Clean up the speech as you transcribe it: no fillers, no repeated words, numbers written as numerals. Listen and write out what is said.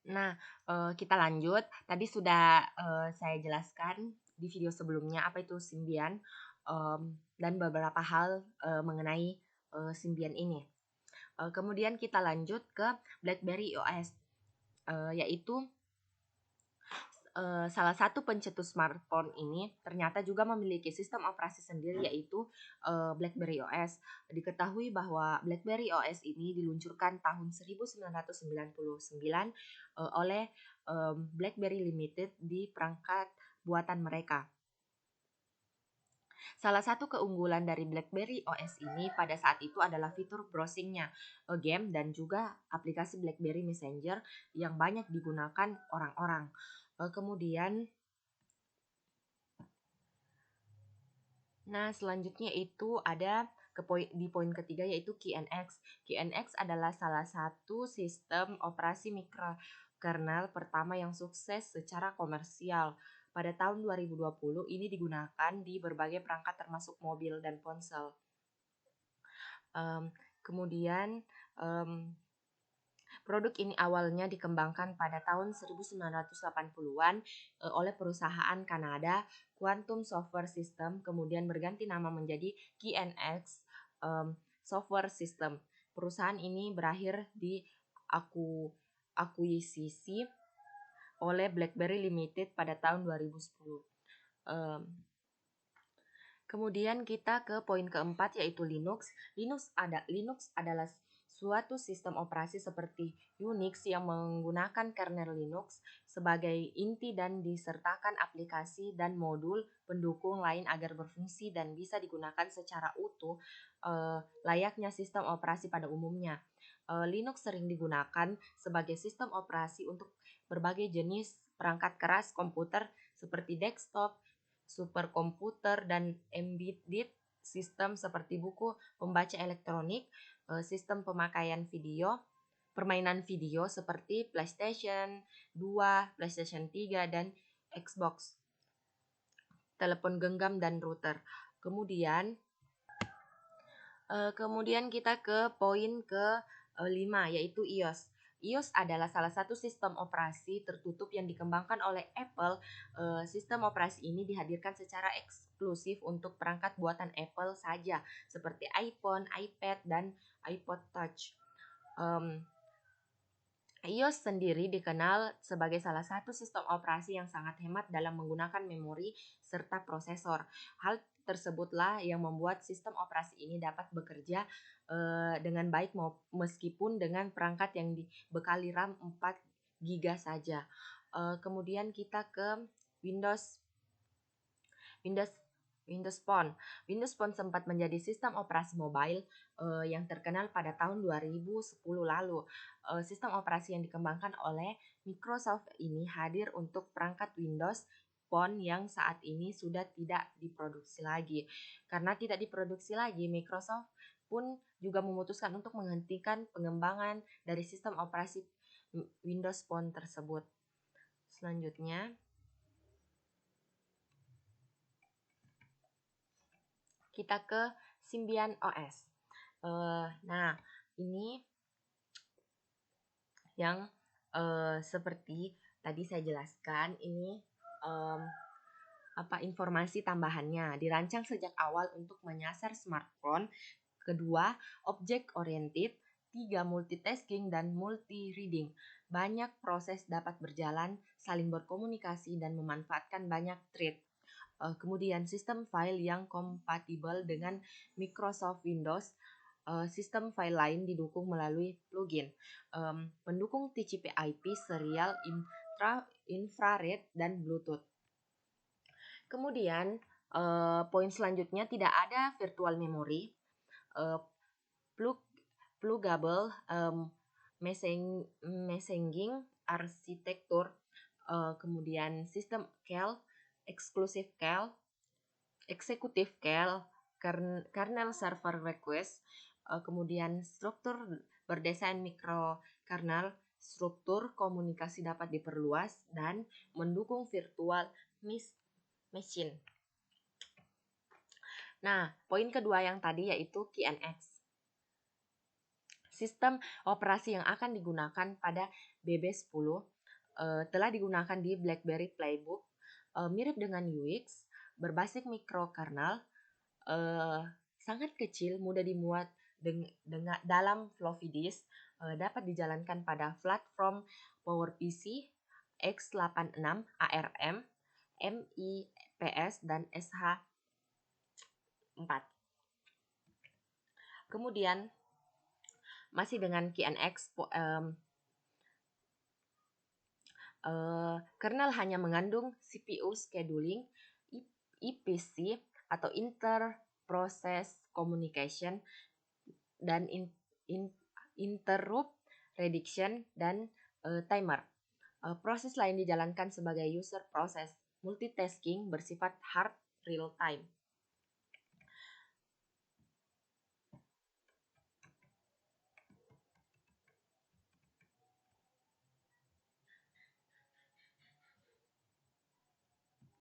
Nah, kita lanjut. Tadi sudah saya jelaskan di video sebelumnya apa itu Symbian dan beberapa hal mengenai Symbian ini. Kemudian kita lanjut ke BlackBerry OS, yaitu salah satu pencetus smartphone ini ternyata juga memiliki sistem operasi sendiri, yaitu BlackBerry OS. Diketahui bahwa BlackBerry OS ini diluncurkan tahun 1999 oleh BlackBerry Limited di perangkat buatan mereka. Salah satu keunggulan dari BlackBerry OS ini pada saat itu adalah fitur browsingnya, game dan juga aplikasi BlackBerry Messenger yang banyak digunakan orang-orang. Kemudian, selanjutnya itu ada di poin ketiga, yaitu QNX. QNX adalah salah satu sistem operasi mikrokernel pertama yang sukses secara komersial. Pada tahun 2020 ini digunakan di berbagai perangkat termasuk mobil dan ponsel. Kemudian produk ini awalnya dikembangkan pada tahun 1980-an oleh perusahaan Kanada Quantum Software System, kemudian berganti nama menjadi QNX Software System. Perusahaan ini berakhir akuisisi oleh BlackBerry Limited pada tahun 2010. Kemudian kita ke poin keempat, yaitu Linux. Linux adalah suatu sistem operasi seperti Unix yang menggunakan kernel Linux sebagai inti dan disertakan aplikasi dan modul pendukung lain agar berfungsi dan bisa digunakan secara utuh layaknya sistem operasi pada umumnya. Linux sering digunakan sebagai sistem operasi untuk berbagai jenis perangkat keras komputer seperti desktop, superkomputer, dan embedded sistem seperti buku pembaca elektronik, sistem pemakaian video, permainan video seperti PlayStation 2, PlayStation 3, dan Xbox, telepon genggam, dan router. Kemudian kita ke poin ke-5, yaitu iOS. iOS adalah salah satu sistem operasi tertutup yang dikembangkan oleh Apple. Sistem operasi ini dihadirkan secara eksklusif untuk perangkat buatan Apple saja, seperti iPhone, iPad, dan iPod Touch. iOS sendiri dikenal sebagai salah satu sistem operasi yang sangat hemat dalam menggunakan memori serta prosesor. Hal tersebutlah yang membuat sistem operasi ini dapat bekerja dengan baik meskipun dengan perangkat yang dibekali RAM 4 GB saja. Kemudian kita ke Windows Phone. Windows Phone sempat menjadi sistem operasi mobile yang terkenal pada tahun 2010 lalu. Sistem operasi yang dikembangkan oleh Microsoft ini hadir untuk perangkat Windows Phone yang saat ini sudah tidak diproduksi lagi. Karena tidak diproduksi lagi, Microsoft pun juga memutuskan untuk menghentikan pengembangan dari sistem operasi Windows Phone tersebut. Selanjutnya, kita ke Symbian OS. Ini yang seperti tadi saya jelaskan, ini informasi tambahannya. Dirancang sejak awal untuk menyasar smartphone. Kedua, object oriented. 3, multitasking dan multi-reading. Banyak proses dapat berjalan, saling berkomunikasi, dan memanfaatkan banyak thread. Kemudian sistem file yang kompatibel dengan Microsoft Windows. Sistem file lain didukung melalui plugin. Mendukung TCP/IP, serial, infrared, dan Bluetooth. Kemudian poin selanjutnya, tidak ada virtual memory, pluggable messaging arsitektur, kemudian sistem CAL, exclusive CAL, executive CAL, kernel server request, kemudian struktur berdesain mikrokernel, struktur komunikasi dapat diperluas, dan mendukung virtual machine. Poin kedua yang tadi yaitu QNX. Sistem operasi yang akan digunakan pada BB10 telah digunakan di BlackBerry Playbook, mirip dengan UX, berbasis mikrokernel, sangat kecil, mudah dimuat dengan dalam floppy disk, dapat dijalankan pada platform PowerPC, x86, ARM, MIPS, dan SH4. Kemudian masih dengan QNX, kernel hanya mengandung CPU scheduling, IPC atau Inter Process Communication, dan interrupt prediction dan timer. Proses lain dijalankan sebagai user process multitasking bersifat hard real time.